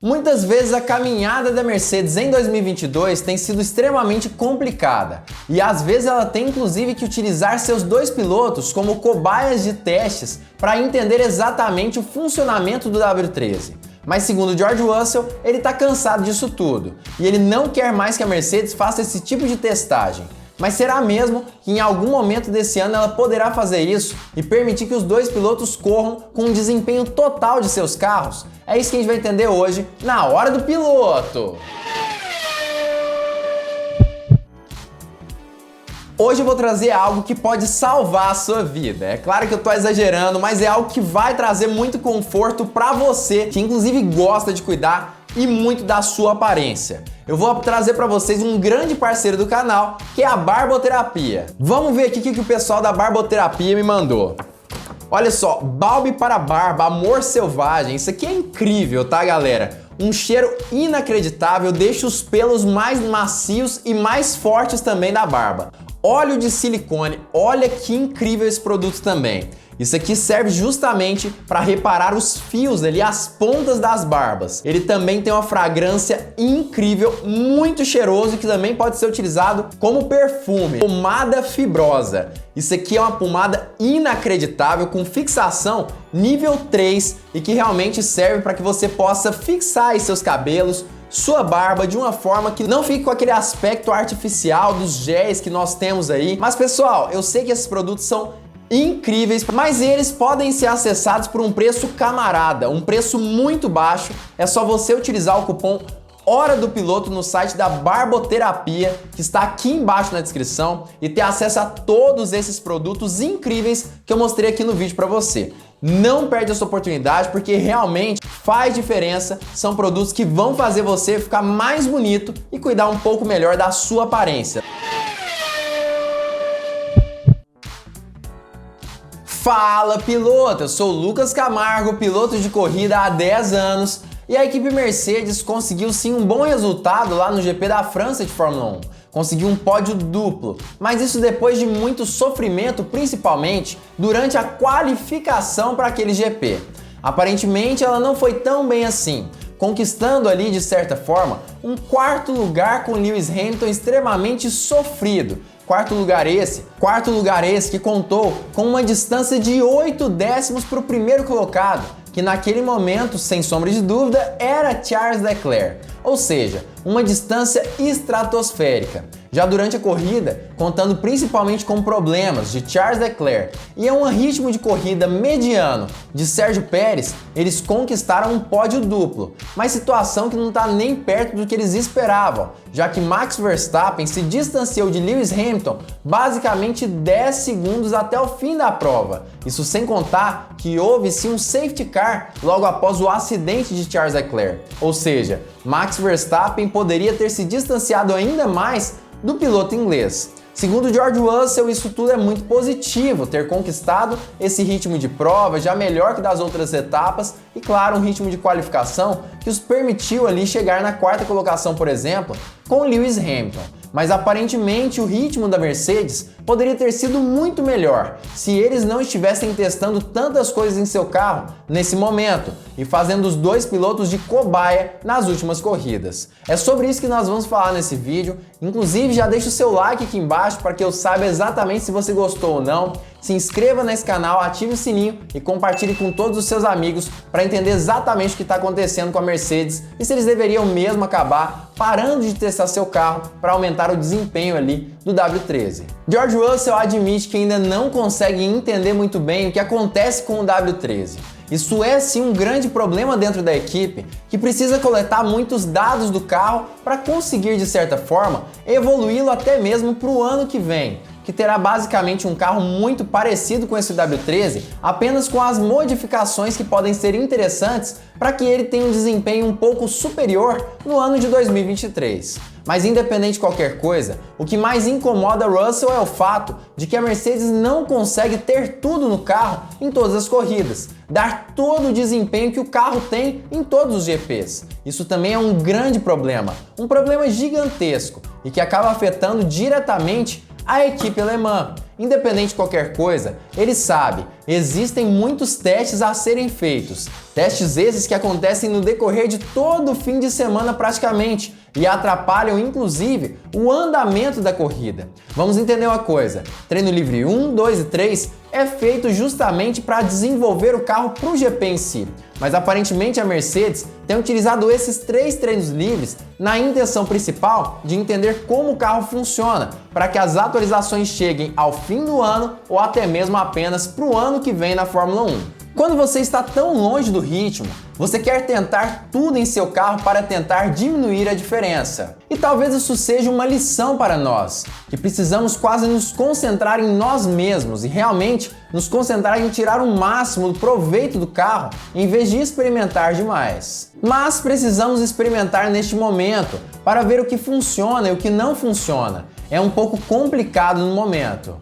Muitas vezes a caminhada da Mercedes em 2022 tem sido extremamente complicada e às vezes ela tem inclusive que utilizar seus dois pilotos como cobaias de testes para entender exatamente o funcionamento do W13. Mas segundo George Russell, ele está cansado disso tudo e ele não quer mais que a Mercedes faça esse tipo de testagem. Mas será mesmo que em algum momento desse ano ela poderá fazer isso e permitir que os dois pilotos corram com um desempenho total de seus carros? É isso que a gente vai entender hoje na Hora do Piloto! Hoje eu vou trazer algo que pode salvar a sua vida. É claro que eu tô exagerando, mas é algo que vai trazer muito conforto para você, que inclusive gosta de cuidar e muito da sua aparência. Eu vou trazer para vocês um grande parceiro do canal, que é a Barboterapia. Vamos ver aqui o que o pessoal da Barboterapia me mandou. Olha só, balme para barba, amor selvagem. Isso aqui é incrível, tá, galera? Um cheiro inacreditável, deixa os pelos mais macios e mais fortes também da barba. Óleo de silicone, olha que incrível esse produto também. Isso aqui serve justamente para reparar os fios ali, as pontas das barbas. Ele também tem uma fragrância incrível, muito cheiroso, que também pode ser utilizado como perfume. Pomada fibrosa. Isso aqui é uma pomada inacreditável com fixação nível 3 e que realmente serve para que você possa fixar aí seus cabelos, sua barba de uma forma que não fique com aquele aspecto artificial dos géis que nós temos aí. Mas pessoal, eu sei que esses produtos são incríveis, mas eles podem ser acessados por um preço camarada, um preço muito baixo. É só você utilizar o cupom Hora do Piloto no site da Barboterapia, que está aqui embaixo na descrição, e ter acesso a todos esses produtos incríveis que eu mostrei aqui no vídeo para você. Não perde essa oportunidade, porque realmente faz diferença. São produtos que vão fazer você ficar mais bonito e cuidar um pouco melhor da sua aparência. Fala, piloto! Eu sou o Lucas Camargo, piloto de corrida há 10 anos, e a equipe Mercedes conseguiu sim um bom resultado lá no GP da França de Fórmula 1. Conseguiu um pódio duplo, mas isso depois de muito sofrimento, principalmente durante a qualificação para aquele GP. Aparentemente ela não foi tão bem assim, conquistando ali de certa forma um quarto lugar com Lewis Hamilton extremamente sofrido. Quarto lugar esse que contou com uma distância de 8 décimos para o primeiro colocado, que naquele momento, sem sombra de dúvida, era Charles Leclerc, ou seja, uma distância estratosférica. Já durante a corrida, contando principalmente com problemas de Charles Leclerc e um ritmo de corrida mediano de Sérgio Pérez, eles conquistaram um pódio duplo, mas situação que não está nem perto do que eles esperavam, já que Max Verstappen se distanciou de Lewis Hamilton basicamente 10 segundos até o fim da prova. Isso sem contar que houve sim um safety car logo após o acidente de Charles Leclerc, ou seja, Max Verstappen poderia ter se distanciado ainda mais do piloto inglês. Segundo George Russell, isso tudo é muito positivo, ter conquistado esse ritmo de prova já melhor que das outras etapas e, claro, um ritmo de qualificação que os permitiu ali chegar na quarta colocação, por exemplo, com Lewis Hamilton. Mas aparentemente o ritmo da Mercedes poderia ter sido muito melhor se eles não estivessem testando tantas coisas em seu carro nesse momento e fazendo os dois pilotos de cobaia nas últimas corridas. É sobre isso que nós vamos falar nesse vídeo. Inclusive já deixa o seu like aqui embaixo para que eu saiba exatamente se você gostou ou não. Se inscreva nesse canal, ative o sininho e compartilhe com todos os seus amigos para entender exatamente o que está acontecendo com a Mercedes e se eles deveriam mesmo acabar parando de testar seu carro para aumentar o desempenho ali do W13. George Russell admite que ainda não consegue entender muito bem o que acontece com o W13. Isso é sim um grande problema dentro da equipe, que precisa coletar muitos dados do carro para conseguir, de certa forma, evoluí-lo até mesmo para o ano que vem, que terá basicamente um carro muito parecido com esse W13, apenas com as modificações que podem ser interessantes para que ele tenha um desempenho um pouco superior no ano de 2023. Mas independente de qualquer coisa, o que mais incomoda Russell é o fato de que a Mercedes não consegue ter tudo no carro em todas as corridas, dar todo o desempenho que o carro tem em todos os GPs. Isso também é um grande problema, um problema gigantesco e que acaba afetando diretamente a equipe alemã. independente de qualquer coisa, ele sabe, existem muitos testes a serem feitos. Testes esses que acontecem no decorrer de todo o fim de semana praticamente e atrapalham inclusive o andamento da corrida. Vamos entender uma coisa, treino livre 1, 2 e 3 é feito justamente para desenvolver o carro para o GP em si. Mas aparentemente a Mercedes tem utilizado esses 3 treinos livres na intenção principal de entender como o carro funciona, para que as atualizações cheguem ao fim do ano ou até mesmo apenas para o ano que vem na Fórmula 1. Quando você está tão longe do ritmo, você quer tentar tudo em seu carro para tentar diminuir a diferença. E talvez isso seja uma lição para nós, que precisamos quase nos concentrar em nós mesmos e realmente nos concentrar em tirar o máximo do proveito do carro em vez de experimentar demais. Mas precisamos experimentar neste momento para ver o que funciona e o que não funciona. É um pouco complicado no momento.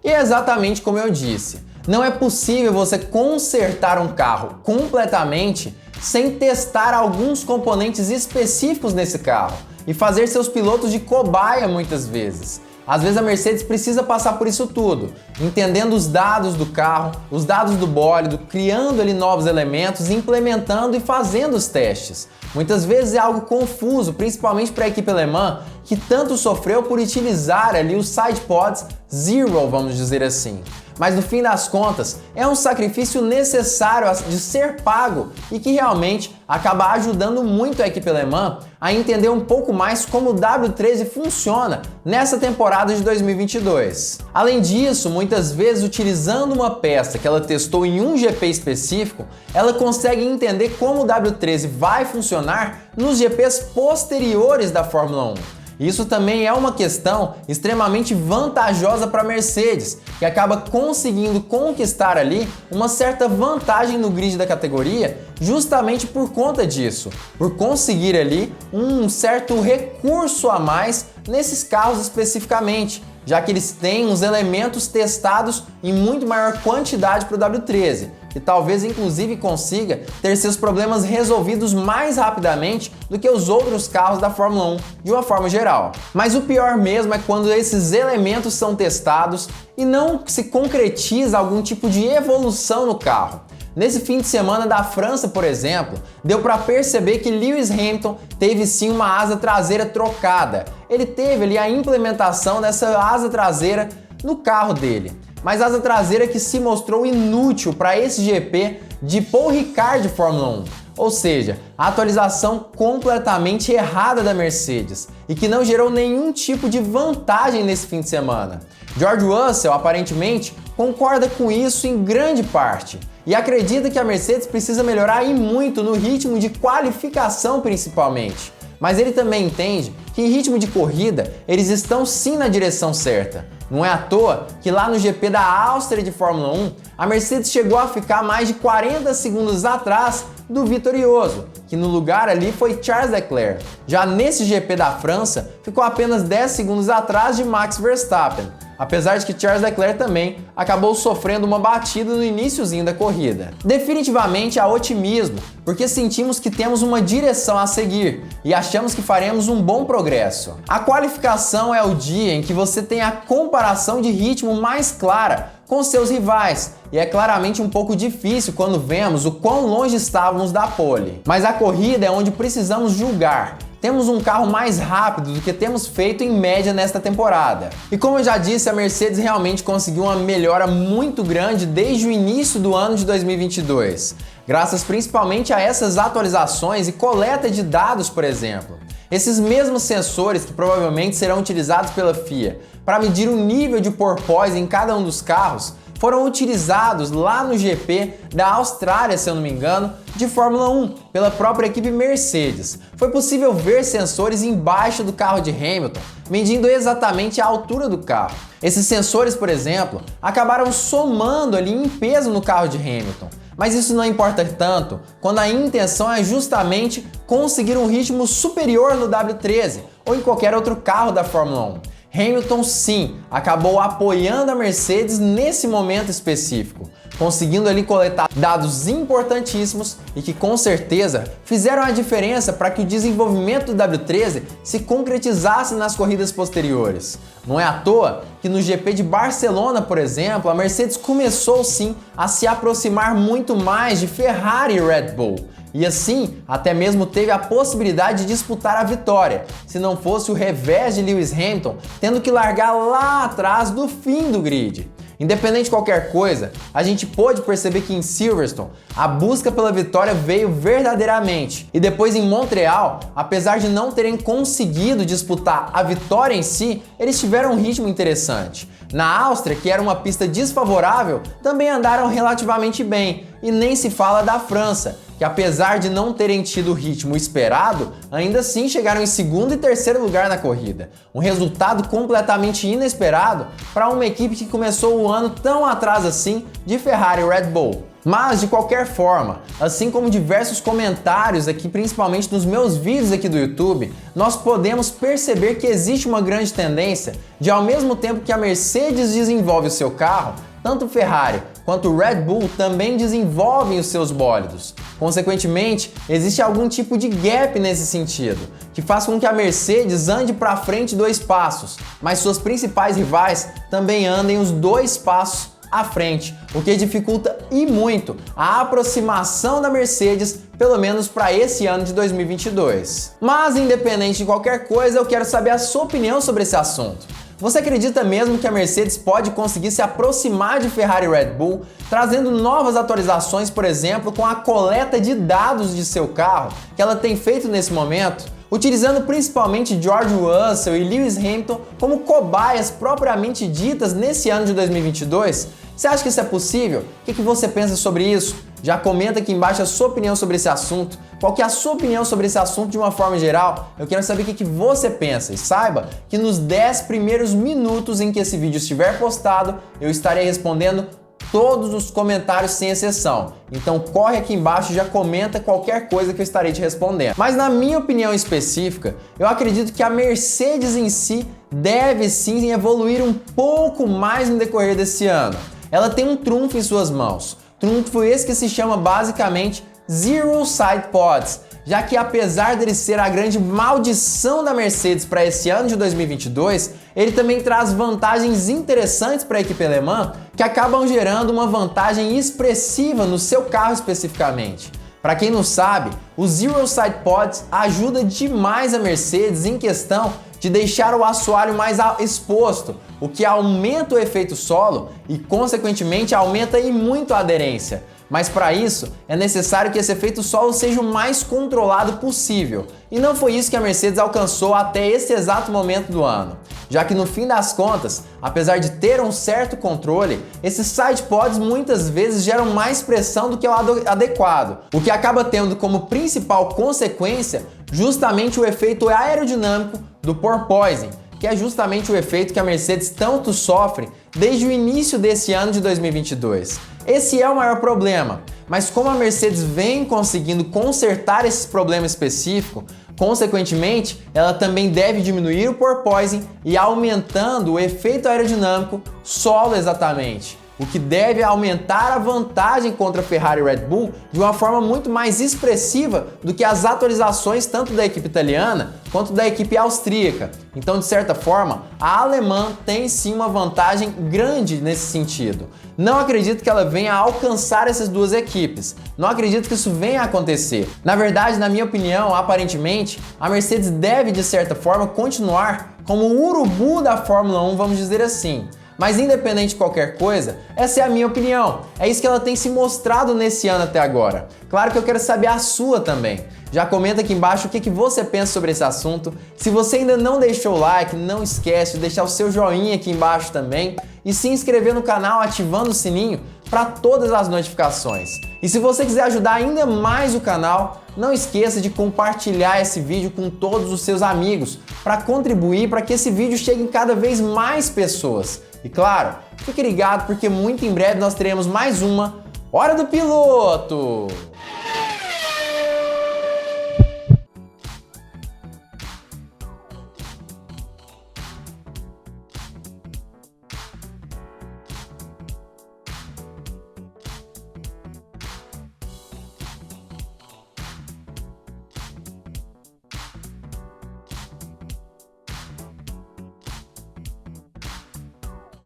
E é exatamente como eu disse. Não é possível você consertar um carro completamente sem testar alguns componentes específicos nesse carro e fazer seus pilotos de cobaia muitas vezes. Às vezes a Mercedes precisa passar por isso tudo, entendendo os dados do carro, os dados do bólido, criando ali novos elementos, implementando e fazendo os testes. Muitas vezes é algo confuso, principalmente para a equipe alemã, que tanto sofreu por utilizar ali os sidepods Zero, vamos dizer assim. Mas no fim das contas, é um sacrifício necessário de ser pago e que realmente acaba ajudando muito a equipe alemã a entender um pouco mais como o W13 funciona nessa temporada de 2022. Além disso, muitas vezes utilizando uma peça que ela testou em um GP específico, ela consegue entender como o W13 vai funcionar nos GPs posteriores da Fórmula 1. Isso também é uma questão extremamente vantajosa para a Mercedes, que acaba conseguindo conquistar ali uma certa vantagem no grid da categoria justamente por conta disso, por conseguir ali um certo recurso a mais nesses carros especificamente, já que eles têm uns elementos testados em muito maior quantidade para o W13, que talvez inclusive consiga ter seus problemas resolvidos mais rapidamente do que os outros carros da Fórmula 1 de uma forma geral. Mas o pior mesmo é quando esses elementos são testados e não se concretiza algum tipo de evolução no carro. Nesse fim de semana da França, por exemplo, deu para perceber que Lewis Hamilton teve sim uma asa traseira trocada. Ele teve ali a implementação dessa asa traseira no carro dele. Mas asa traseira que se mostrou inútil para esse GP de Paul Ricard de Fórmula 1. Ou seja, a atualização completamente errada da Mercedes e que não gerou nenhum tipo de vantagem nesse fim de semana. George Russell, aparentemente, concorda com isso em grande parte e acredita que a Mercedes precisa melhorar e muito no ritmo de qualificação principalmente. Mas ele também entende que em ritmo de corrida eles estão sim na direção certa. Não é à toa que lá no GP da Áustria de Fórmula 1, a Mercedes chegou a ficar mais de 40 segundos atrás do vitorioso, que no lugar ali foi Charles Leclerc. Já nesse GP da França, ficou apenas 10 segundos atrás de Max Verstappen, apesar de que Charles Leclerc também acabou sofrendo uma batida no iniciozinho da corrida. Definitivamente há otimismo, porque sentimos que temos uma direção a seguir e achamos que faremos um bom progresso. A qualificação é o dia em que você tem a comparação de ritmo mais clara com seus rivais, e é claramente um pouco difícil quando vemos o quão longe estávamos da pole. Mas a corrida é onde precisamos julgar. Temos um carro mais rápido do que temos feito em média nesta temporada. E como eu já disse, a Mercedes realmente conseguiu uma melhora muito grande desde o início do ano de 2022, graças principalmente a essas atualizações e coleta de dados, por exemplo. Esses mesmos sensores que provavelmente serão utilizados pela FIA para medir o nível de porpoise em cada um dos carros foram utilizados lá no GP da Austrália, se eu não me engano, de Fórmula 1, pela própria equipe Mercedes. Foi possível ver sensores embaixo do carro de Hamilton, medindo exatamente a altura do carro. Esses sensores, por exemplo, acabaram somando ali em peso no carro de Hamilton. Mas isso não importa tanto quando a intenção é justamente conseguir um ritmo superior no W13 ou em qualquer outro carro da Fórmula 1. Hamilton sim, acabou apoiando a Mercedes nesse momento específico. conseguindo ali coletar dados importantíssimos e que com certeza fizeram a diferença para que o desenvolvimento do W13 se concretizasse nas corridas posteriores. Não é à toa que no GP de Barcelona, por exemplo, a Mercedes começou sim a se aproximar muito mais de Ferrari e Red Bull. E assim, até mesmo teve a possibilidade de disputar a vitória, se não fosse o revés de Lewis Hamilton tendo que largar lá atrás do fim do grid. Independente de qualquer coisa, a gente pôde perceber que em Silverstone a busca pela vitória veio verdadeiramente. E depois em Montreal, apesar de não terem conseguido disputar a vitória em si, eles tiveram um ritmo interessante. Na Áustria, que era uma pista desfavorável, também andaram relativamente bem. E nem se fala da França, que apesar de não terem tido o ritmo esperado, ainda assim chegaram em segundo e terceiro lugar na corrida. Um resultado completamente inesperado para uma equipe que começou o ano tão atrás assim de Ferrari e Red Bull. Mas, de qualquer forma, assim como diversos comentários aqui, principalmente nos meus vídeos aqui do YouTube, nós podemos perceber que existe uma grande tendência de, ao mesmo tempo que a Mercedes desenvolve o seu carro, tanto Ferrari quanto o Red Bull também desenvolvem os seus bólidos. Consequentemente, existe algum tipo de gap nesse sentido, que faz com que a Mercedes ande para frente 2 passos, mas suas principais rivais também andem os 2 passos à frente, o que dificulta e muito a aproximação da Mercedes, pelo menos para esse ano de 2022. Mas independente de qualquer coisa, eu quero saber a sua opinião sobre esse assunto. Você acredita mesmo que a Mercedes pode conseguir se aproximar de Ferrari e Red Bull, trazendo novas atualizações, por exemplo, com a coleta de dados de seu carro que ela tem feito nesse momento? Utilizando principalmente George Russell e Lewis Hamilton como cobaias propriamente ditas nesse ano de 2022? Você acha que isso é possível? O que você pensa sobre isso? Já comenta aqui embaixo a sua opinião sobre esse assunto. Qual que é a sua opinião sobre esse assunto de uma forma geral? Eu quero saber o que você pensa. E saiba que nos 10 primeiros minutos em que esse vídeo estiver postado, eu estarei respondendo todos os comentários sem exceção. Então corre aqui embaixo e já comenta qualquer coisa que eu estarei te respondendo. Mas na minha opinião específica, eu acredito que a Mercedes em si deve sim evoluir um pouco mais no decorrer desse ano. Ela tem um trunfo em suas mãos. Trunfo esse que se chama basicamente Zero Side Pods, já que apesar dele ser a grande maldição da Mercedes para esse ano de 2022, ele também traz vantagens interessantes para a equipe alemã que acabam gerando uma vantagem expressiva no seu carro especificamente. Para quem não sabe, o Zero Side Pods ajuda demais a Mercedes em questão de deixar o assoalho mais exposto, o que aumenta o efeito solo e, consequentemente, aumenta e muito a aderência. Mas para isso, é necessário que esse efeito solo seja o mais controlado possível. E não foi isso que a Mercedes alcançou até esse exato momento do ano. Já que no fim das contas, apesar de ter um certo controle, esses side pods muitas vezes geram mais pressão do que o adequado, o que acaba tendo como principal consequência justamente o efeito aerodinâmico do porpoising, que é justamente o efeito que a Mercedes tanto sofre desde o início desse ano de 2022. Esse é o maior problema, mas como a Mercedes vem conseguindo consertar esse problema específico, consequentemente, ela também deve diminuir o porpoising e aumentando o efeito aerodinâmico solo exatamente, o que deve aumentar a vantagem contra a Ferrari e Red Bull de uma forma muito mais expressiva do que as atualizações tanto da equipe italiana quanto da equipe austríaca. Então, de certa forma, a alemã tem sim uma vantagem grande nesse sentido. Não acredito que ela venha a alcançar essas duas equipes. Não acredito que isso venha a acontecer. Na verdade, na minha opinião, aparentemente, a Mercedes deve, de certa forma, continuar como o urubu da Fórmula 1, vamos dizer assim. Mas independente de qualquer coisa, essa é a minha opinião. É isso que ela tem se mostrado nesse ano até agora. Claro que eu quero saber a sua também. Já comenta aqui embaixo o que você pensa sobre esse assunto. Se você ainda não deixou o like, não esquece de deixar o seu joinha aqui embaixo também e se inscrever no canal ativando o sininho para todas as notificações. E se você quiser ajudar ainda mais o canal, não esqueça de compartilhar esse vídeo com todos os seus amigos para contribuir para que esse vídeo chegue em cada vez mais pessoas. E claro, fique ligado porque muito em breve nós teremos mais uma Hora do Piloto!